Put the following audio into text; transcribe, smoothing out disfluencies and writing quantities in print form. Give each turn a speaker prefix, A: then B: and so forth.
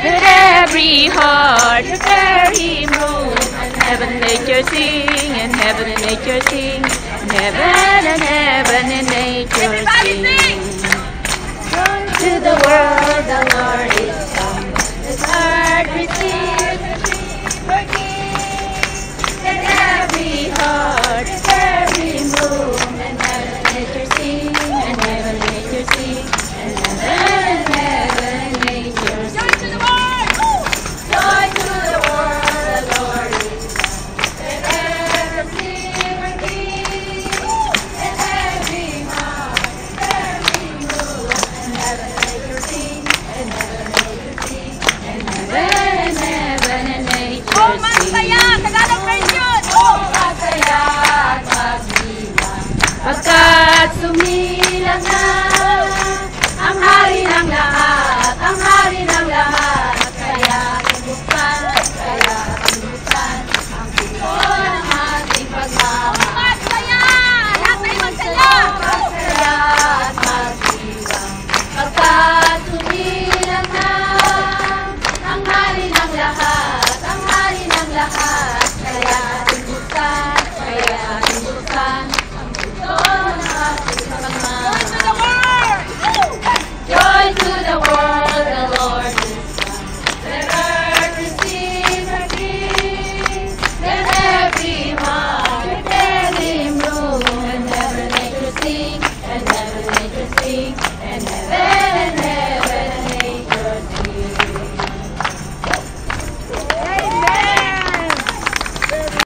A: Let every heart prepare him room. And heaven and nature sing, and heaven and nature sing, and heaven and nature sing. To the world the Lord is come, His heart receive.